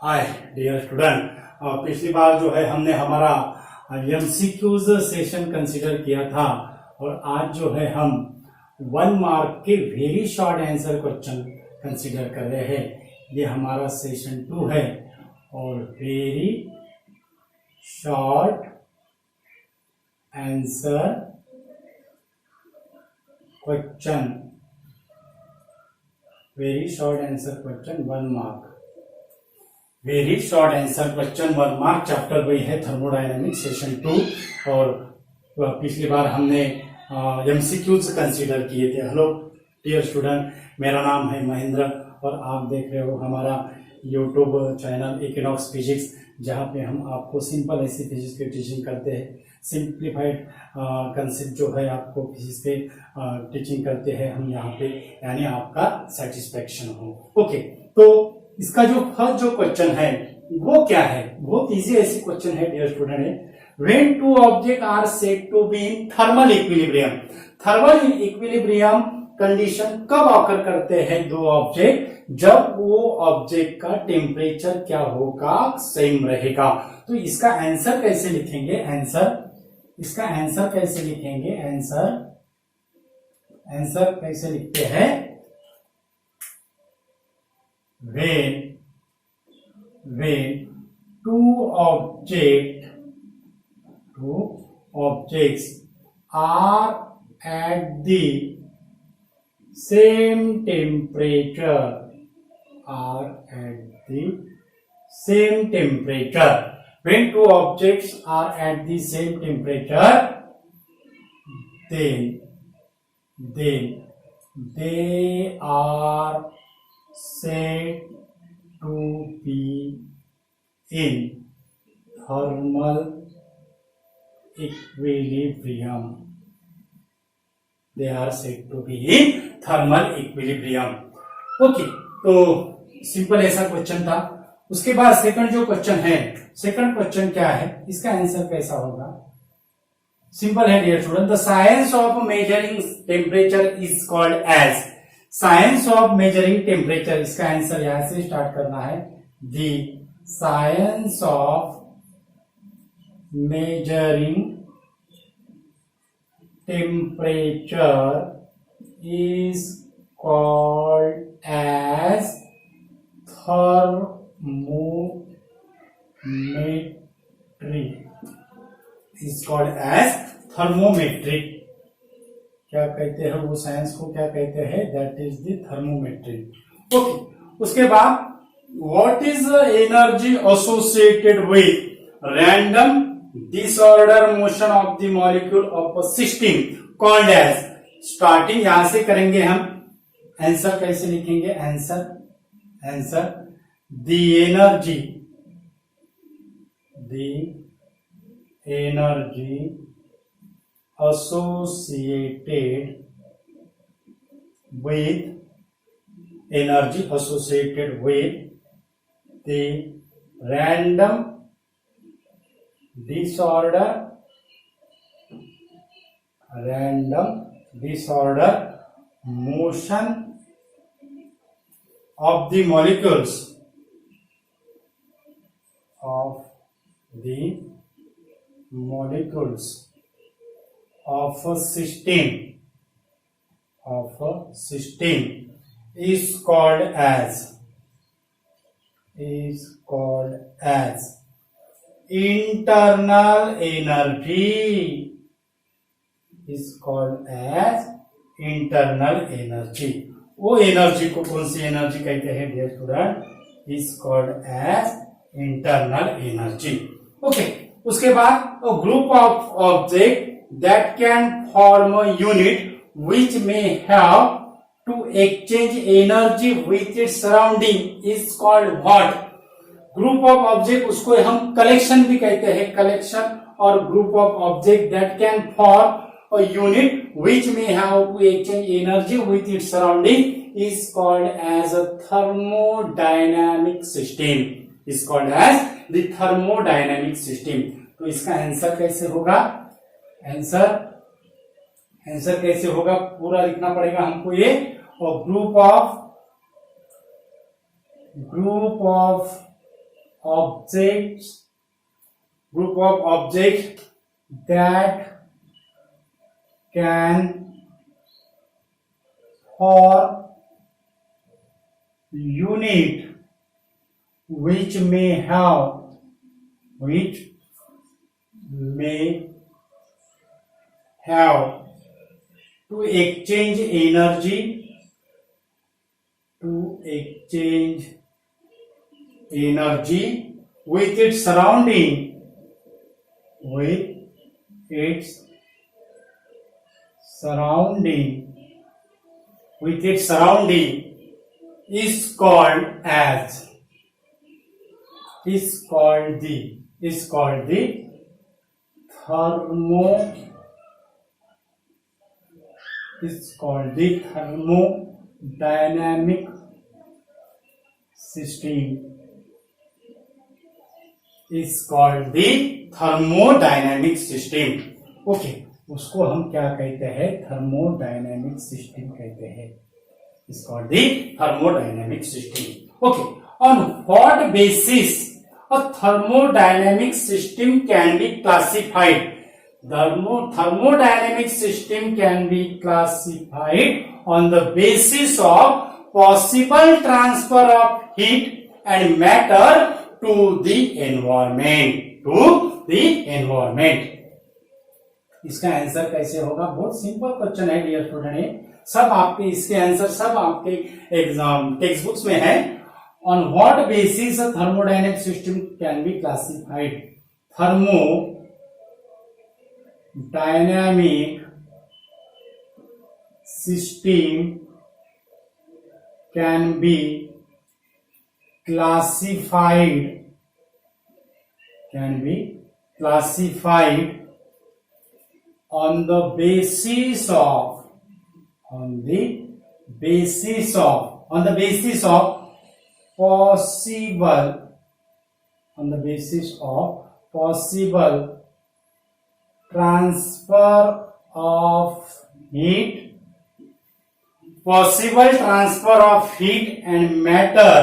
Hi dear student, पिछली बार जो है हमने हमारा एमसीक्यूज सेशन कंसीडर किया था और आज जो है हम 1 मार्क के very short answer question consider कर रहे हैं। ये हमारा सेशन 2 है और very short answer question, very short answer question 1 mark, very short answer question 1 mark. Chapter वही है थर्मोडायनेमिक्स सेशन 2 और पिछली बार हमने एमसीक्यूज कंसीडर किए थे। हेलो डियर स्टूडेंट, मेरा नाम है महेंद्र और आप देख रहे हो हमारा यूट्यूब चैनल इक्विनॉक्स फिजिक्स, जहाँ पे हम आपको सिंपल ऐसी फिजिक्स की टीचिंग करते हैं। सिंप्लीफाइड कंसेप्ट जो है आपको फिजिक्स के टीचिंग करते हैं हम यहाँ पे, यानी आपका सेटिस्फेक्शन हो। ओके, तो इसका जो फर्स्ट जो क्वेश्चन है वो क्या है? बहुत इजी ऐसी क्वेश्चन है डियर स्टूडेंट है। When two object are said to be in thermal equilibrium, thermal equilibrium condition कब ऑकर करते हैं दो ऑब्जेक्ट? जब वो ऑब्जेक्ट का टेम्परेचर क्या होगा, सेम रहेगा। तो इसका आंसर कैसे लिखेंगे? इसका आंसर कैसे लिखेंगे? आंसर कैसे लिखते हैं? when two objects are at the same temperature, when two objects are at the same temperature, then they are said to be in thermal equilibrium. They are said to be in thermal equilibrium. Okay, तो simple ऐसा question था। उसके बाद second जो question है, second question क्या है? इसका आंसर कैसा होगा? सिंपल है dear student, the science of measuring temperature is called as, science of measuring temperature, इसका आंसर यहां से स्टार्ट करना है। The science of measuring temperature is called as thermometry, is called as thermometry. क्या कहते हैं वो साइंस को? क्या कहते हैं? That is the thermometry. Okay, उसके बाद what is the energy associated with random disorder motion of the molecule of a system called as? Starting यहां से करेंगे हम। आंसर कैसे लिखेंगे? Answer the energy associated with the random disorder motion of the molecules of a system is called as internal energy, is called as internal energy। वो energy को कौन सी एनर्जी कहते हैं dear student? is called as internal energy। Okay, उसके बाद group of object that can form a unit which may have to exchange energy with its surrounding is called what? Group of object, उसको हम collection भी कहते हैं, collection. और group of object that can form a unit which may have to exchange energy with its surrounding is called as a thermodynamic system, is called as the thermodynamic system। तो इसका answer कैसे होगा? Answer कैसे होगा? पूरा लिखना पड़ेगा हमको ये। और group of objects, group of objects that can for unit which may have to exchange energy with its surrounding is called the thermodynamic system. Okay, उसको हम क्या कहते हैं? थर्मोडायनेमिक सिस्टम कहते हैं. Is called the thermodynamic system. Okay, on what basis a thermodynamic system can be classified? Thermodynamic system can be classified on the basis of possible transfer of heat and matter to the environment. इसका answer कैसे होगा? बहुत simple question है dear student. सब आपके इसके answer सब आपके एग्जाम टेक्स्ट बुक्स में है. On what basis thermodynamic system can be classified? Thermodynamic system can be classified on the basis of possible transfer of heat and matter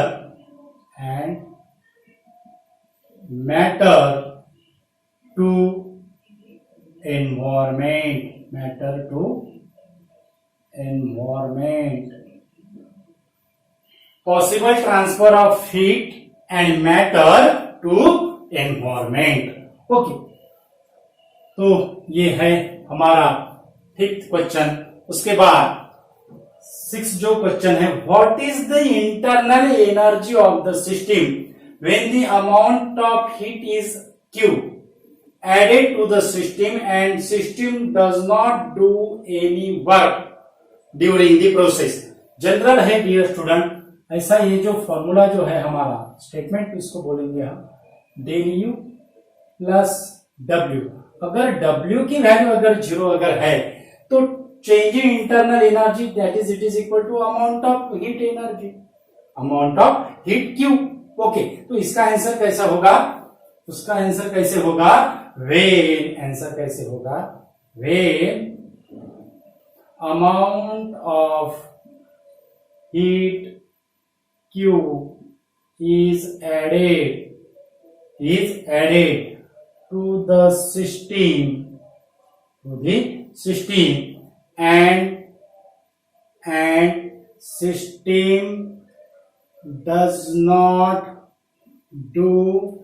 to environment. Possible transfer of heat and matter to environment. Okay, तो ये है हमारा 5th question. उसके बाद 6th जो question है, what is the internal energy of the system when the amount of heat is Q added to the system and system does not do any work during the process. General है dear student. ऐसा ये जो formula जो है हमारा statement, इसको बोलेंगे हम डेल यू प्लस डब्ल्यू. अगर डब्ल्यू की वैल्यू अगर 0 अगर है तो changing internal energy that is it is equal to amount of heat energy, amount of heat Q. Okay, तो इसका आंसर कैसा होगा? उसका आंसर कैसे होगा? When amount of heat Q is added to the system and system does not do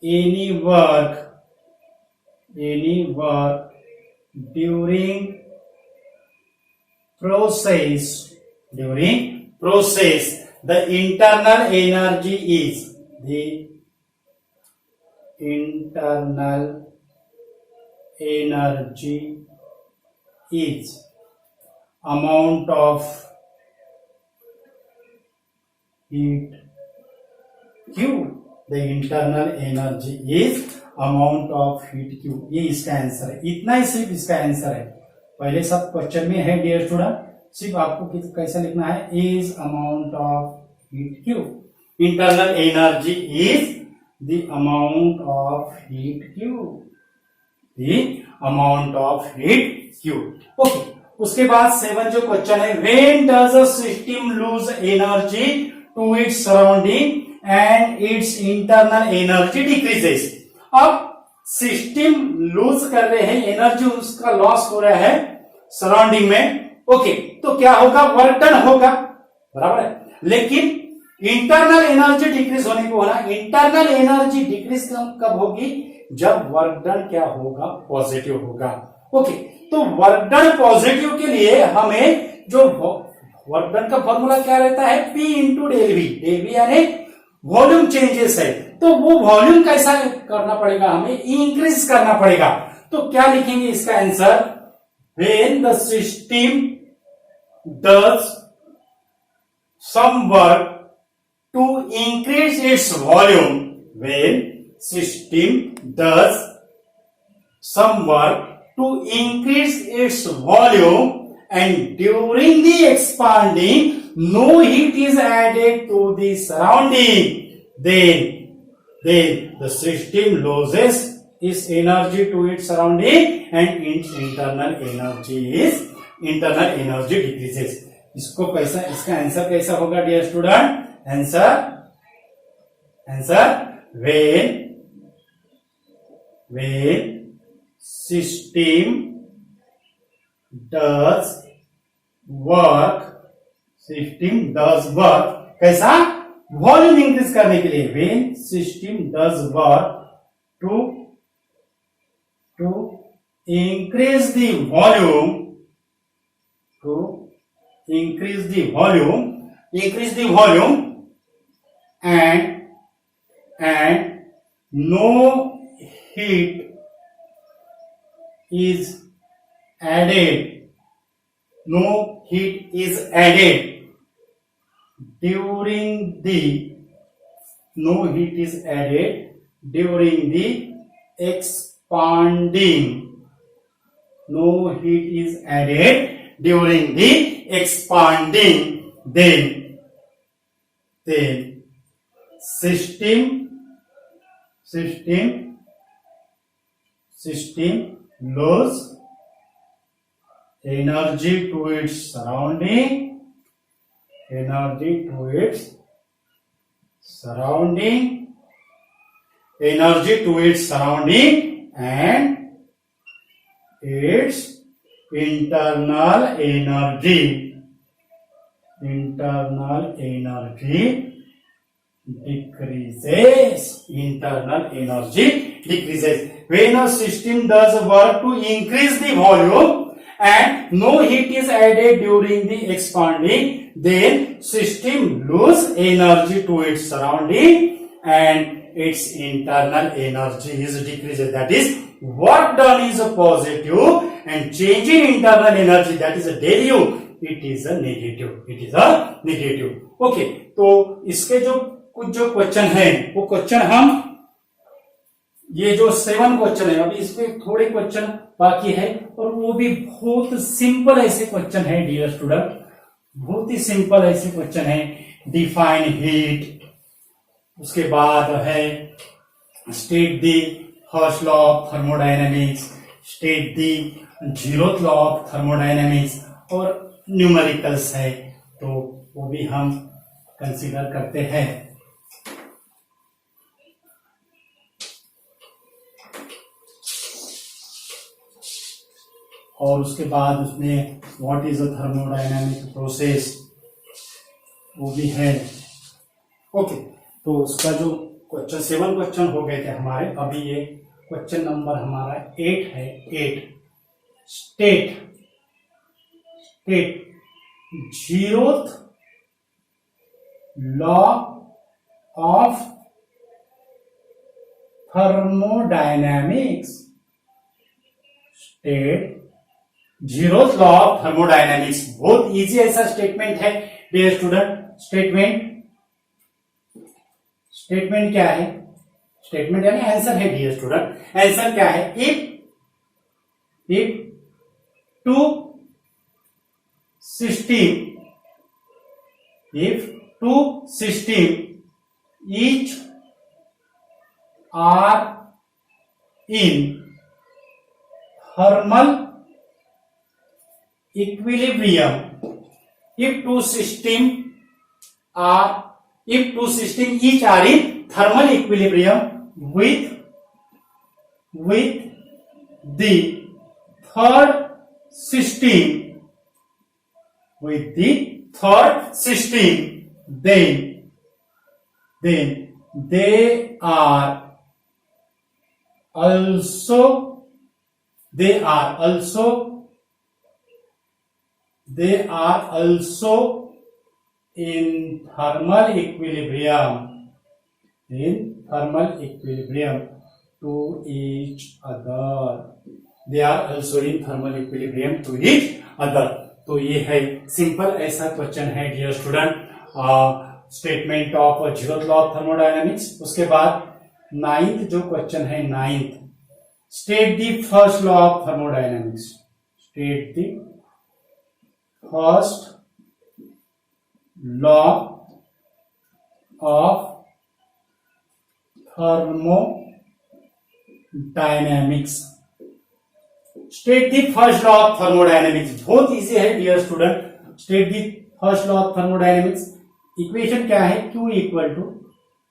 any work during process. The internal energy is amount of heat Q. The internal energy is amount of heat Q. ये इसका answer है. इतना ही सिर्फ इसका answer है. पहले सब question में है डियर स्टूडेंट. सिर्फ आपको कैसा लिखना है? Is amount of heat Q. Internal energy is the amount of heat Q. Okay, उसके बाद 7 जो क्वेश्चन है, when does a system lose energy to its surrounding and its internal energy decreases. अब सिस्टम लूज कर रहे हैं, energy उसका loss हो रहा है सराउंडिंग में, ओके, तो क्या होगा, वर्क डन होगा, बराबर है। लेकिन इंटरनल एनर्जी डिक्रीज होने को होना, इंटरनल एनर्जी डिक्रीज कब होगी, जब वर्क डन क्या होगा, पॉजिटिव होगा, ओके। तो वर्क डन पॉजिटिव के लिए हमें जो वर्क डन का फॉर्मूला क्या रहता है, P into del V, del V यानी वॉल्यूम चेंजेस है, तो वो वॉल्यूम कैसा करना पड़ेगा, हमें इंक्रीज करना पड़ेगा। तो क्या लिखेंगे इसका answer, when the system does some work to increase its volume, when system does some work to increase its volume and during the expanding no heat is added to the surrounding, then the system loses its energy to its surrounding and its internal energy decreases. इसको कैसा, इसका answer कैसा होगा dear student, answer when system does work कैसा, volume increase करने के लिए, when system does work to increase the volume, and no heat is added during the expanding, then system lose energy to its surrounding, and its internal energy decreases. When a system does work to increase the volume and no heat is added during the expanding, then system lose energy to its surrounding and its internal energy is decreases. That is, work done is a positive and change in internal energy, that is a del U, it is a negative. Okay, तो इसके जो कुछ जो question है वो question हम, ये जो 7 क्वेश्चन है, अभी इसमें थोड़े क्वेश्चन बाकी है और वो भी बहुत सिंपल ऐसे क्वेश्चन है डियर स्टूडेंट, बहुत ही सिंपल ऐसे क्वेश्चन है। डिफाइन हीट, उसके बाद है state the first law of thermodynamics, state the zeroth law of thermodynamics और न्यूमेरिकल्स है, तो वो भी हम कंसीडर करते हैं। और उसके बाद उसमें what is a thermodynamic process, वो भी है। ओके, तो उसका जो क्वेश्चन 7 क्वेश्चन हो गए थे हमारे, अभी ये क्वेश्चन नंबर हमारा 8 है। 8 state zeroth law of thermodynamics, state zeroth law of thermodynamics. बहुत इजी ऐसा स्टेटमेंट है डियर स्टूडेंट। स्टेटमेंट क्या है, स्टेटमेंट यानी आंसर है डियर स्टूडेंट। आंसर क्या है, if two system each are in thermal equilibrium, if two systems are if two systems each are in thermal equilibrium with the third system then they are also in thermal equilibrium to each other. They are also in thermal equilibrium to each other. तो ये है simple ऐसा question है dear student, statement of zeroth law of thermodynamics. उसके बाद ninth जो question है, ninth, state the first law of thermodynamics. State the first law of thermodynamics. State the first law of thermodynamics. बहुत easy है dear student. State the first law of thermodynamics. Equation क्या है? Q equal to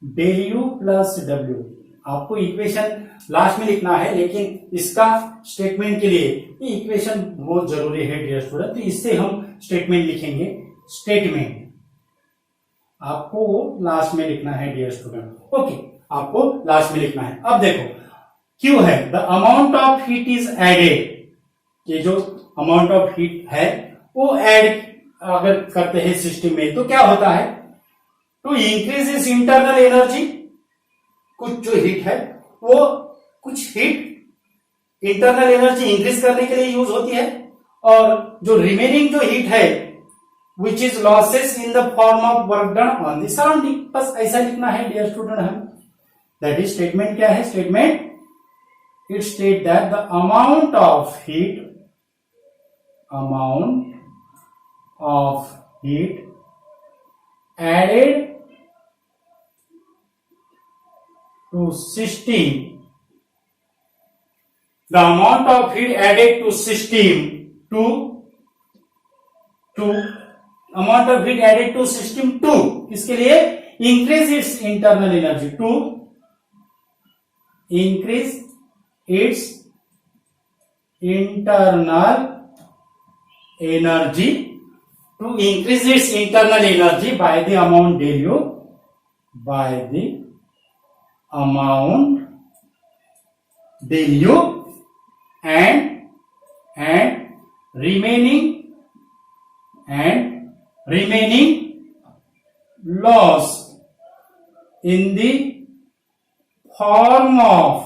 del U plus W. आपको equation last में लिखना है, लेकिन इसका स्टेटमेंट के लिए ये इक्वेशन बहुत जरूरी है डियर स्टूडेंट। तो इससे हम स्टेटमेंट लिखेंगे। स्टेटमेंट आपको लास्ट में लिखना है डियर स्टूडेंट। ओके, आपको लास्ट में लिखना है। अब देखो, क्यू है the amount of heat is added. ये जो अमाउंट ऑफ हीट है वो ऐड अगर करते हैं सिस्टम में तो क्या होता है? टू इंक्रीज इस इंटरनल एनर्जी। कुछ जो हीट है वो कुछ हीट इंटरनल एनर्जी इंक्रीज करने के लिए यूज होती है, और जो रिमेनिंग जो हीट है which is losses in the form of work done on the surrounding. बस ऐसा लिखना है डियर स्टूडेंट हम। That is statement. क्या है statement? It states that the amount of heat added to system, the amount of heat added to system amount of heat added to system to किसके लिए? Increase its internal energy, to increase its internal energy, to increase its internal energy by the amount del u, by the amount del u, and remaining loss in the form of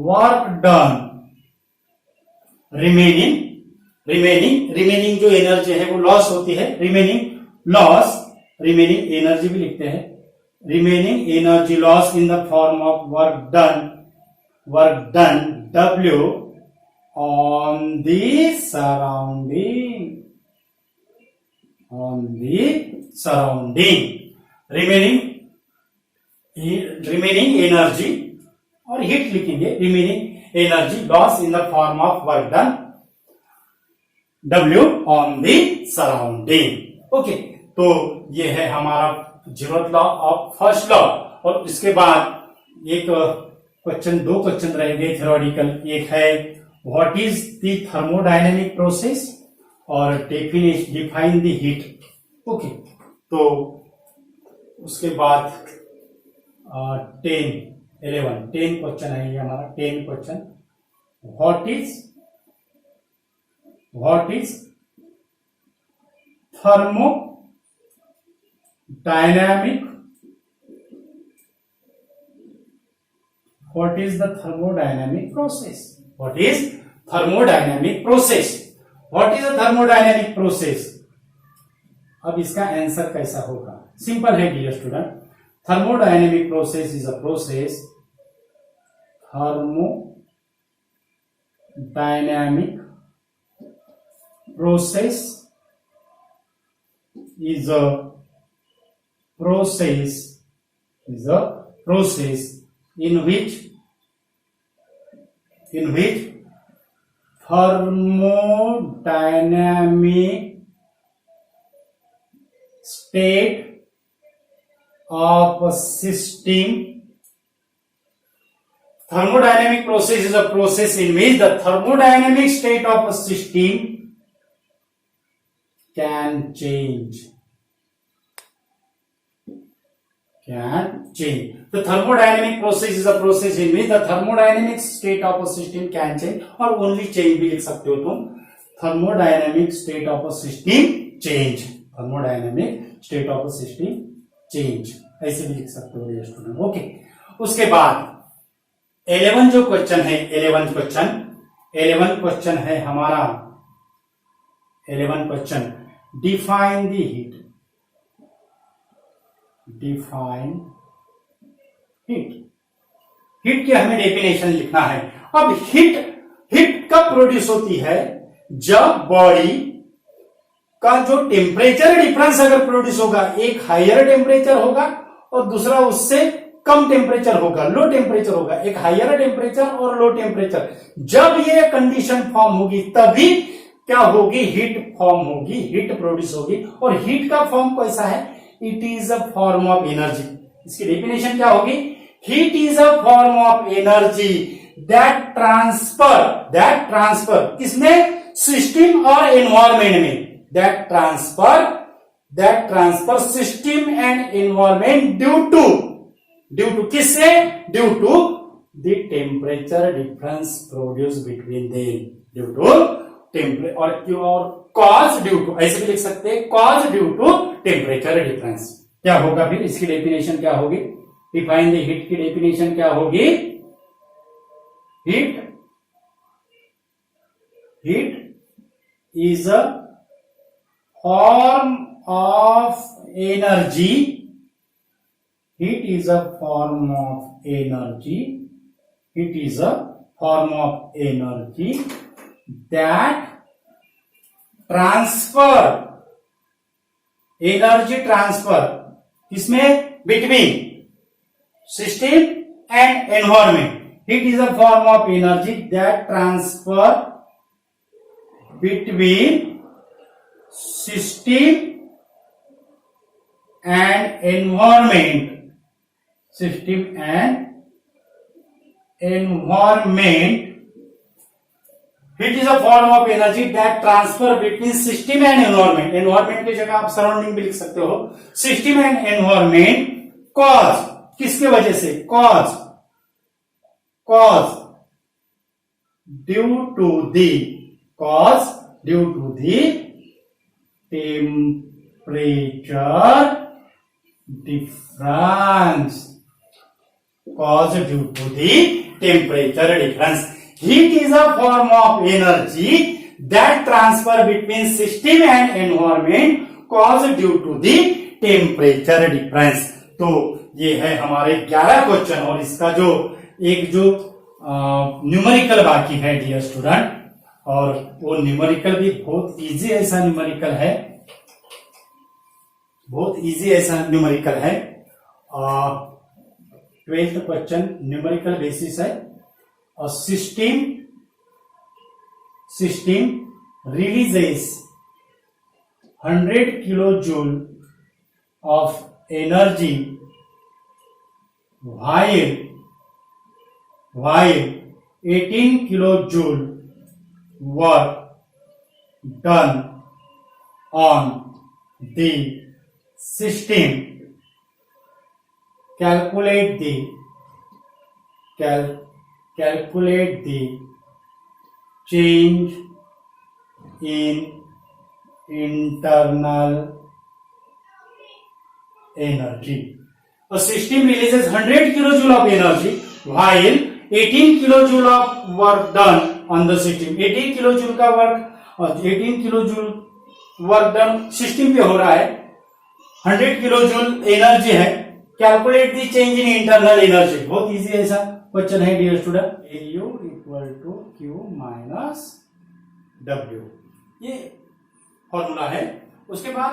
work done. Remaining जो energy है वो loss होती है। Remaining energy भी लिखते हैं। Remaining energy loss in the form of work done W on the surrounding. Remaining energy और heat लिखेंगे। Remaining energy loss in the form of work done W on the surrounding. Okay, तो ये है हमारा zeroth law of first law. और इसके बाद एक क्वेश्चन, दो क्वेश्चन रहेंगे थ्योरेटिकल। एक है what is the thermodynamic process, और डिफाइन द हीट। ओके, तो उसके बाद 10 क्वेश्चन है ये हमारा। 10 question, what is thermodynamic, what is the thermodynamic process? What is thermodynamic process? What is a thermodynamic process? अब इसका आंसर कैसा होगा? सिंपल है dear student. thermodynamic process is a process, thermodynamic process is a process in which thermodynamic state of a system. Thermodynamic process is a process in which the thermodynamic state of a system can change. The thermodynamic process is a process in which the thermodynamic state of a system can change, और only change भी लिख सकते हो तुम. Thermodynamic state of a system change. Thermodynamic state of a system change ऐसे भी लिख सकते हो स्टूडेंट. ओके, उसके बाद 11 जो क्वेश्चन है, 11 क्वेश्चन है हमारा. 11 question, define the heat. Define heat की हमें डेफिनेशन लिखना है. अब हीट कब प्रोड्यूस होती है? जब बॉडी का जो टेम्परेचर डिफरेंस अगर प्रोड्यूस होगा, एक हायर टेम्परेचर होगा और दूसरा उससे कम टेम्परेचर होगा, लो टेम्परेचर होगा. एक हायर टेम्परेचर और लो टेम्परेचर, जब ये कंडीशन फॉर्म होगी तभी क्या होगी? हीट फॉर्म होगी, हीट प्रोड्यूस होगी. और हीट का फॉर्म कैसा है? It is a form of energy. इसकी डेफिनेशन क्या होगी? Heat is a form of energy that transfer किसमें? सिस्टम और एनवायरमेंट में. That transfer system and environment due to किससे? Due to the temperature difference produce between them. Due to temperature और cause due to, ऐसे भी लिख सकते हैं, cause due to temperature difference. क्या होगा फिर? इसकी डेफिनेशन क्या होगी? डिफाइन द हीट की डेफिनेशन क्या होगी? Heat is a form of energy. Heat is a form of energy. Heat is a form of energy that transfer. Energy transfer किसमें? Between system and environment. Heat is a form of energy that transfer between system and environment. System and environment. Heat is a form of energy that transfer between system and environment. Environment की जगह आप surrounding भी लिख सकते हो. System and environment. Cause किसके वजह से? Cause due to the temperature difference. Cause due to the temperature difference. Heat is a form of energy that transfer between system and environment caused due to the temperature difference. तो ये है हमारे 11 question और इसका जो numerical बाकी है dear student, और वो न्यूमेरिकल भी बहुत इजी ऐसा न्यूमेरिकल है, बहुत इजी ऐसा न्यूमेरिकल है. 12th क्वेश्चन न्यूमेरिकल बेसिस है. A system releases 100 kilojoule of energy while 18 kilojoule work done on the system. Calculate the change in internal energy. A system releases 100 kilojoule of energy while 18 kilojoule of work done on the system. 18 kilojoule का work done system पे हो रहा है. 100 kilojoule energy है. Calculate the change in internal energy. बहुत easy ऐसा question है dear student. AU equal to Q minus W, ये फॉर्मूला है. उसके बाद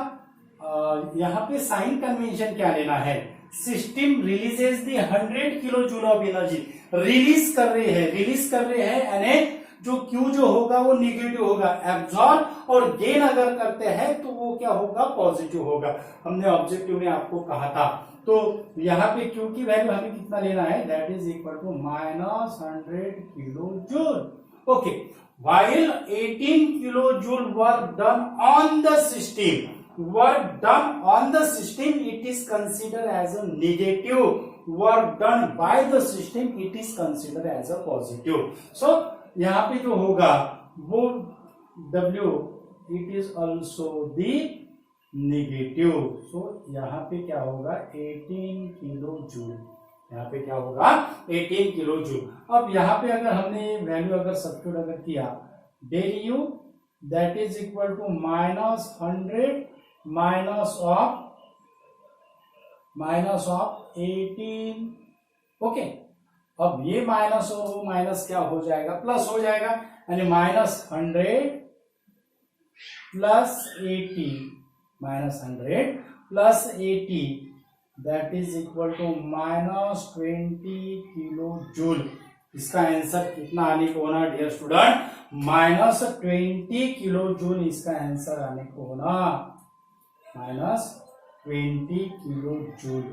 यहाँ पे साइन कन्वेंशन क्या लेना है? System releases the 100 kilo joule of energy. Release कर रहे हैं यानी जो Q जो होगा वो निगेटिव होगा, एब्जॉर्ब और गेन अगर करते हैं तो वो क्या होगा, पॉजिटिव होगा। हमने ऑब्जेक्टिव में आपको कहा था। तो यहाँ पे Q की वैल्यू हमें कितना लेना है, that is equal to -100 kilojoule. Okay, while 18 kilojoule work done on the system, it is considered as a negative. Work done by the system, it is considered as a positive. So यहाँ पे जो होगा वो W, it is also the negative. So यहाँ पे क्या होगा, 18 kilo joule, यहाँ पे क्या होगा 18 किलो जूल। अब यहाँ पे अगर हमने वैल्यू अगर सब्स्टिट्यूट अगर किया, del U that is equal to -100 माइनस ऑफ 18। ओके, अब ये माइनस और वो माइनस क्या हो जाएगा, प्लस हो जाएगा, यानी -100 plus 80, -100 plus 80 that is equal to -20 kilojoule. इसका आंसर कितना आने को होना डियर स्टूडेंट, -20 किलो जूल इसका आंसर आने को होना, -20 किलो जूल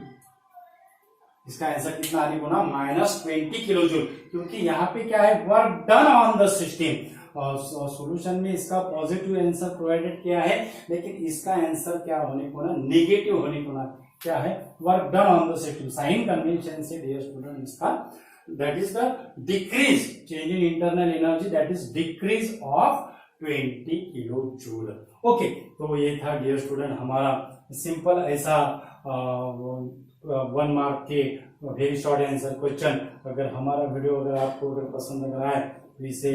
इसका आंसर कितना आने को होना, -20 किलो जूल। क्योंकि यहाँ पे क्या है, work done on the system, और सॉल्यूशन में इसका पॉजिटिव आंसर प्रोवाइडेड किया है, लेकिन इसका आंसर क्या होने को ना, नेगेटिव होने को ना, क्या है, work done on the system. Sign convention से डियर स्टूडेंट इसका that is the decrease, change in internal energy, that is decrease of 20 kilojoule. Okay, तो ये था डियर स्टूडेंट हमारा सिंपल ऐसा 1 मार्क के वेरी शॉर्ट आंसर क्वेश्चन। अगर हमारा वीडियो अगर आपको अगर पसंद अगर आए तो इसे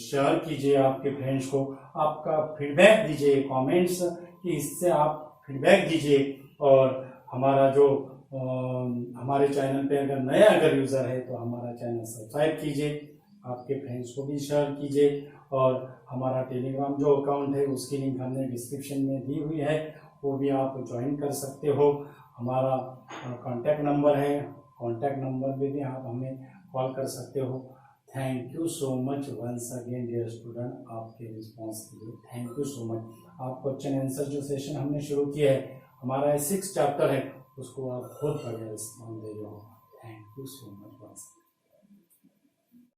शेयर कीजिए आपके फ्रेंड्स को, आपका फीडबैक दीजिए कमेंट्स कि इससे आप फीडबैक दीजिए, और हमारा जो हमारे चैनल पे अगर नया अगर यूजर है तो हमारा चैनल सब्सक्राइब कीजिए, आपके फ्रेंड्स को भी शेयर कीजिए, और हमारा टेलीग्राम जो अकाउंट है उसकी लिंक हमने डिस्क्रिप्शन में दी हुई है, वो भी आप ज्वाइन कर सकते हो। हमारा कांटेक्ट नंबर है, कांटेक्ट नंबर पे भी आप हमें कॉल कर सकते हो। Thank you so much once again dear student, आपके रिस्पॉन्स के लिए थैंक यू सो मच। आप क्वेश्चन आंसर जो सेशन हमने शुरू किया है, हमारा 6 चैप्टर है, उसको आप बहुत बढ़िया रिस्पॉन्स दे रहे हो। Thank you so much once.